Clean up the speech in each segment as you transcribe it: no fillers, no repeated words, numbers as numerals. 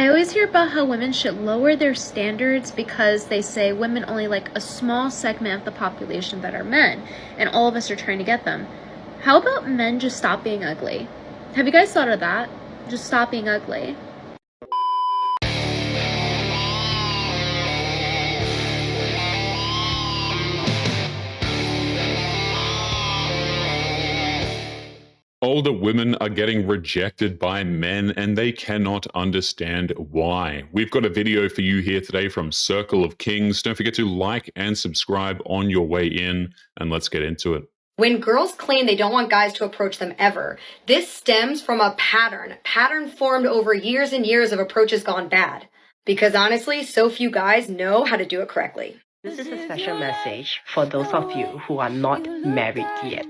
I always hear about how women should lower their standards because they say women only like a small segment of the population that are men, and all of us are trying to get them. How about men just stop being ugly? Have you guys thought of that? Just stop being ugly. Older women are getting rejected by men and they cannot understand why. We've got a video for you here today from Circle of Kings. Don't forget to like and subscribe on your way in, and let's get into it. When girls claim they don't want guys to approach them ever, this stems from a pattern formed over years and years of approaches gone bad. Because honestly, so few guys know how to do it correctly. This is a special message for those of you who are not married yet.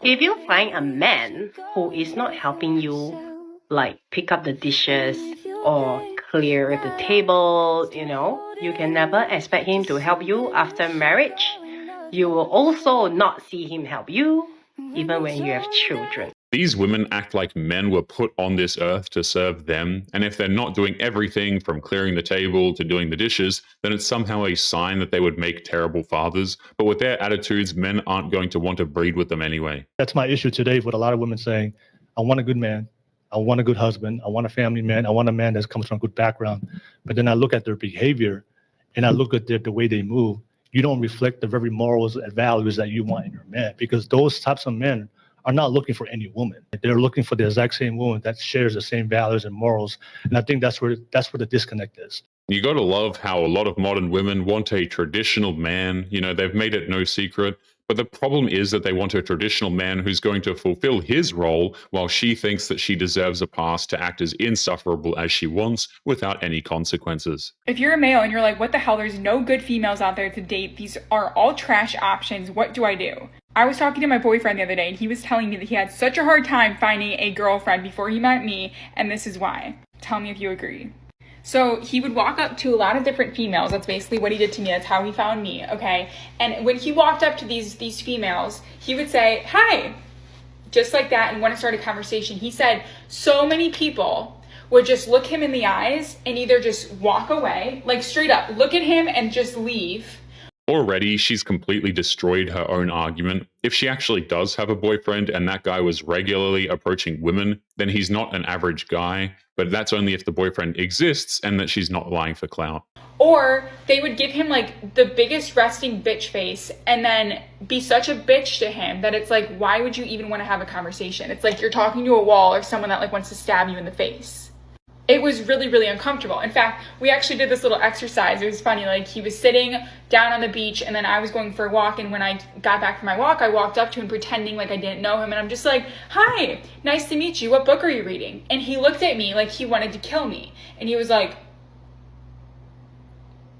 If you find a man who is not helping you, like pick up the dishes or clear the table, you can never expect him to help you after marriage. You will also not see him help you, even when you have children. These women act like men were put on this earth to serve them, and if they're not doing everything from clearing the table to doing the dishes, then it's somehow a sign that they would make terrible fathers. But with their attitudes, men aren't going to want to breed with them anyway. That's my issue today with a lot of women saying, I want a good man, I want a good husband, I want a family man, I want a man that comes from a good background. But then I look at their behavior and I look at the way they move. You don't reflect the very morals and values that you want in your man, because those types of men are not looking for any woman. They're looking for the exact same woman that shares the same values and morals. And I think that's where the disconnect is. You got to love how a lot of modern women want a traditional man. They've made it no secret. But the problem is that they want a traditional man who's going to fulfill his role while she thinks that she deserves a pass to act as insufferable as she wants without any consequences. If you're a male and you're like, what the hell, there's no good females out there to date, these are all trash options, what do I do? I was talking to my boyfriend the other day and he was telling me that he had such a hard time finding a girlfriend before he met me, and this is why. Tell me if you agree. So he would walk up to a lot of different females. That's basically what he did to me. That's how he found me, okay? And when he walked up to these females, he would say, hi, just like that, and want to start a conversation. He said so many people would just look him in the eyes and either just walk away, like straight up, look at him and just leave. Already, she's completely destroyed her own argument. If she actually does have a boyfriend and that guy was regularly approaching women, then he's not an average guy, but that's only if the boyfriend exists and that she's not lying for clout. Or they would give him like the biggest resting bitch face and then be such a bitch to him that it's like, why would you even want to have a conversation? It's like you're talking to a wall or someone that like wants to stab you in the face. It was really, really uncomfortable. In fact, we actually did this little exercise. It was funny. Like he was sitting down on the beach and then I was going for a walk. And when I got back from my walk, I walked up to him pretending like I didn't know him. And I'm just like, hi, nice to meet you. What book are you reading? And he looked at me like he wanted to kill me. And he was like,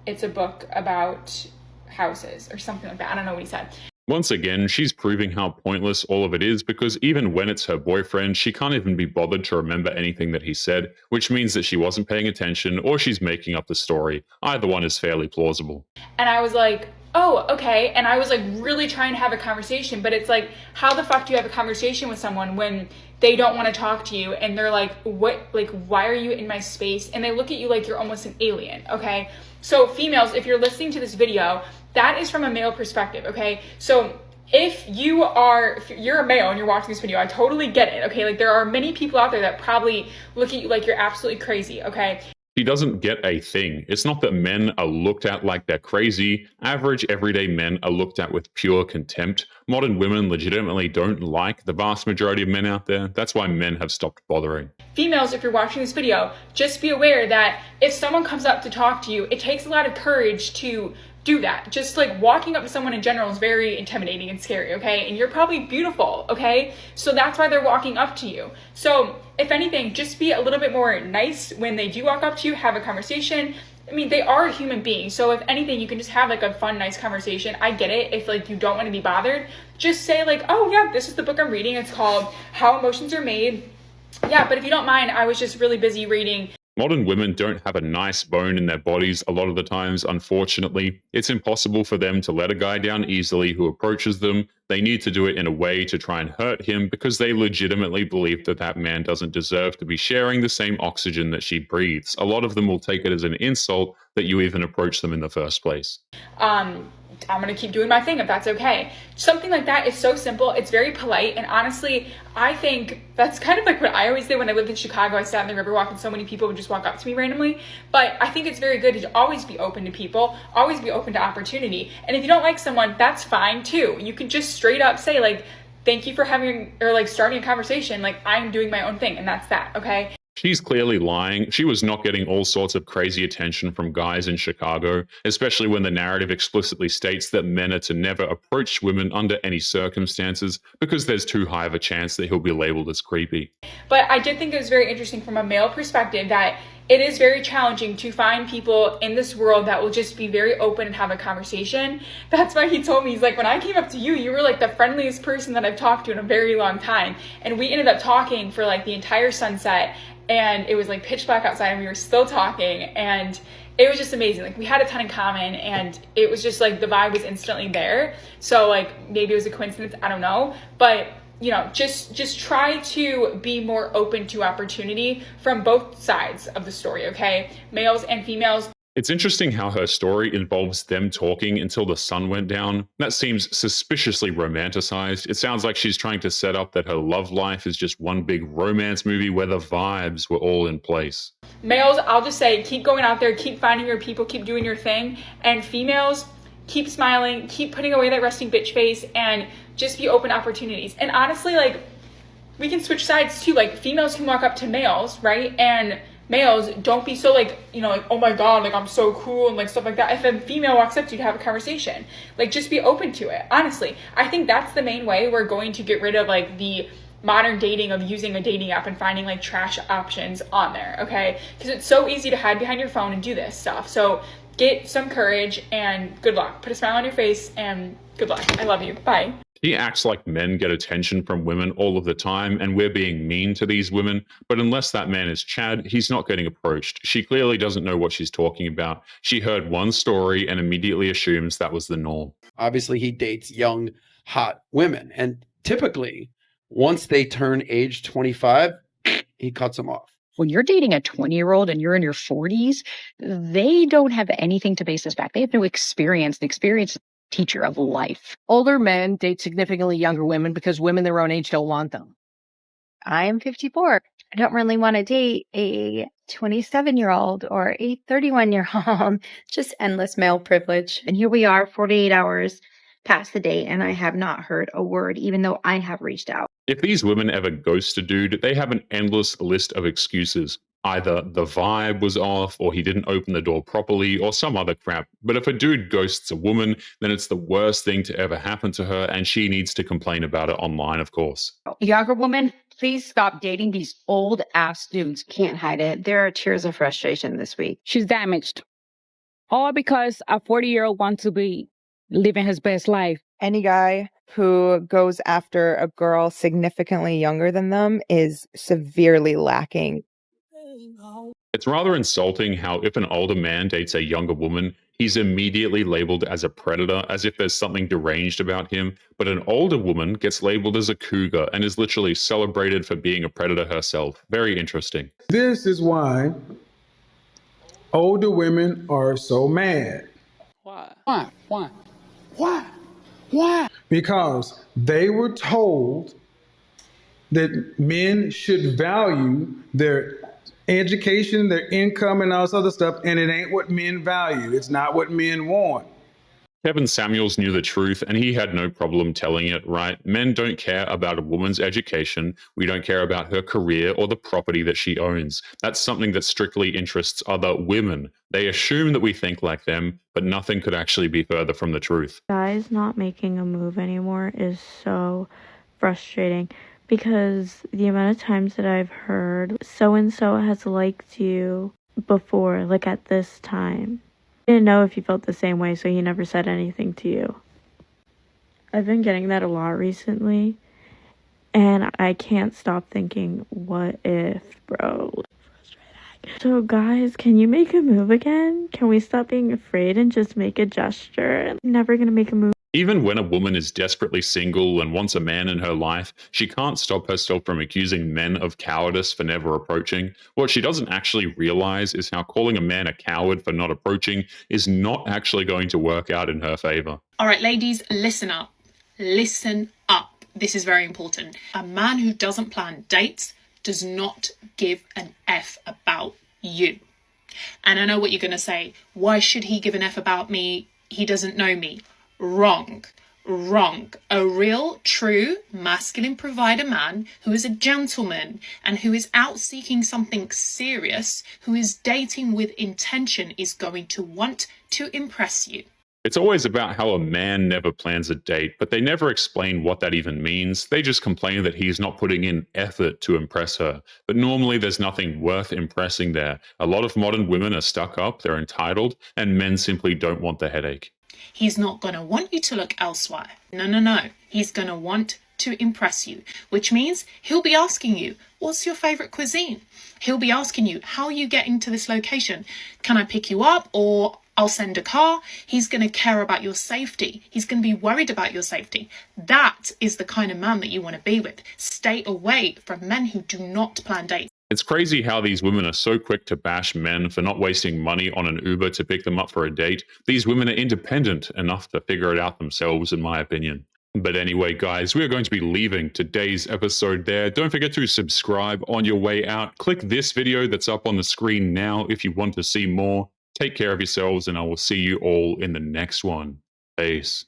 it's a book about houses or something like that. I don't know what he said. Once again, she's proving how pointless all of it is, because even when it's her boyfriend, she can't even be bothered to remember anything that he said, which means that she wasn't paying attention or she's making up the story. Either one is fairly plausible. And I was like, oh, okay. And I was like really trying to have a conversation, but it's like, how the fuck do you have a conversation with someone when they don't want to talk to you and they're like, what, like, why are you in my space? And they look at you like you're almost an alien, okay? So females, if you're listening to this video, that is from a male perspective, okay? So if you're a male and you're watching this video, I totally get it, okay? Like there are many people out there that probably look at you like you're absolutely crazy, okay? She doesn't get a thing. It's not that men are looked at like they're crazy. Average, everyday men are looked at with pure contempt. Modern women legitimately don't like the vast majority of men out there. That's why men have stopped bothering. Females, if you're watching this video, just be aware that if someone comes up to talk to you, it takes a lot of courage to do that. Just like walking up to someone in general is very intimidating and scary, okay? And you're probably beautiful, okay? So that's why they're walking up to you. So if anything, just be a little bit more nice when they do walk up to you, have a conversation. I mean, they are a human being. So if anything, you can just have like a fun, nice conversation. I get it. If like you don't want to be bothered, just say like, oh yeah, this is the book I'm reading. It's called How Emotions Are Made. Yeah, but if you don't mind, I was just really busy reading Modern women don't have a nice bone in their bodies a lot of the times, unfortunately. It's impossible for them to let a guy down easily who approaches them. They need to do it in a way to try and hurt him because they legitimately believe that that man doesn't deserve to be sharing the same oxygen that she breathes. A lot of them will take it as an insult that you even approach them in the first place. I'm going to keep doing my thing if that's okay. Something like that is so simple. It's very polite. And honestly, I think that's kind of like what I always did when I lived in Chicago. I sat in the Riverwalk and so many people would just walk up to me randomly. But I think it's very good to always be open to people, always be open to opportunity. And if you don't like someone, that's fine too. You can just straight up say like, thank you for having, or like starting a conversation. Like, I'm doing my own thing and that's that. Okay. She's clearly lying. She was not getting all sorts of crazy attention from guys in Chicago, especially when the narrative explicitly states that men are to never approach women under any circumstances because there's too high of a chance that he'll be labeled as creepy. But I did think it was very interesting from a male perspective that it is very challenging to find people in this world that will just be very open and have a conversation. That's why he told me, he's like, when I came up to you, you were like the friendliest person that I've talked to in a very long time. And we ended up talking for like the entire sunset. And it was like pitch black outside and we were still talking and it was just amazing. Like we had a ton in common and it was just like the vibe was instantly there. So like maybe it was a coincidence, I don't know. But you know, just try to be more open to opportunity from both sides of the story, okay? Males and females. It's interesting how her story involves them talking until the sun went down. That seems suspiciously romanticized. It sounds like she's trying to set up that her love life is just one big romance movie where the vibes were all in place. Males, I'll just say, keep going out there, keep finding your people, keep doing your thing. And females, keep smiling, keep putting away that resting bitch face, and just be open to opportunities. And honestly, like, we can switch sides too. Like, females can walk up to males, right? And males, don't be so like, you know, like, oh my God, like I'm so cool and like stuff like that. If a female walks up to you to have a conversation, like just be open to it. Honestly, I think that's the main way we're going to get rid of like the modern dating of using a dating app and finding like trash options on there, okay? Because it's so easy to hide behind your phone and do this stuff. So get some courage and good luck. Put a smile on your face and good luck. I love you. Bye. He acts like men get attention from women all of the time and we're being mean to these women, but unless that man is Chad, he's not getting approached. She clearly doesn't know what she's talking about. She heard one story and immediately assumes that was the norm. Obviously, he dates young, hot women, and typically, once they turn age 25, he cuts them off. When you're dating a 20-year-old and you're in your 40s, they don't have anything to base this back. They have no experience. The experience teacher of life. Older men date significantly younger women because women their own age don't want them. I am 54. I don't really want to date a 27-year-old or a 31-year-old. Just endless male privilege. And here we are, 48 hours past the date, and I have not heard a word, even though I have reached out. If these women ever ghost a dude, they have an endless list of excuses. Either the vibe was off, or he didn't open the door properly, or some other crap. But if a dude ghosts a woman, then it's the worst thing to ever happen to her, and she needs to complain about it online, of course. Younger woman, please stop dating these old-ass dudes. Can't hide it. There are tears of frustration this week. She's damaged. All because a 40-year-old wants to be living his best life. Any guy who goes after a girl significantly younger than them is severely lacking. It's rather insulting how if an older man dates a younger woman, he's immediately labeled as a predator, as if there's something deranged about him. But an older woman gets labeled as a cougar and is literally celebrated for being a predator herself. Very interesting. This is why older women are so mad. Why? Because they were told that men should value their education, their income, and all this other stuff, and it ain't what men value. It's not what men want. Kevin Samuels knew the truth, and he had no problem telling it, right? Men don't care about a woman's education. We don't care about her career or the property that she owns. That's something that strictly interests other women. They assume that we think like them, but nothing could actually be further from the truth. Guys not making a move anymore is so frustrating. Because the amount of times that I've heard so-and-so has liked you before, like at this time. I didn't know if you felt the same way, so he never said anything to you. I've been getting that a lot recently, and I can't stop thinking, what if, bro? So guys, can you make a move again? Can we stop being afraid and just make a gesture? I'm never gonna make a move. Even when a woman is desperately single and wants a man in her life, she can't stop herself from accusing men of cowardice for never approaching. What she doesn't actually realize is how calling a man a coward for not approaching is not actually going to work out in her favor. All right, ladies, listen up. Listen up. This is very important. A man who doesn't plan dates does not give an F about you. And I know what you're going to say. Why should he give an F about me? He doesn't know me. Wrong. Wrong. A real, true, masculine provider man who is a gentleman and who is out seeking something serious, who is dating with intention, is going to want to impress you. It's always about how a man never plans a date, but they never explain what that even means. They just complain that he's not putting in effort to impress her. But normally there's nothing worth impressing there. A lot of modern women are stuck up, they're entitled, and men simply don't want the headache. He's not going to want you to look elsewhere. No. He's going to want to impress you, which means he'll be asking you, what's your favorite cuisine? He'll be asking you, how are you getting to this location? Can I pick you up, or I'll send a car? He's going to care about your safety. He's going to be worried about your safety. That is the kind of man that you want to be with. Stay away from men who do not plan dates. It's crazy how these women are so quick to bash men for not wasting money on an Uber to pick them up for a date. These women are independent enough to figure it out themselves, in my opinion. But anyway, guys, we are going to be leaving today's episode there. Don't forget to subscribe on your way out. Click this video that's up on the screen now if you want to see more. Take care of yourselves, and I will see you all in the next one. Peace.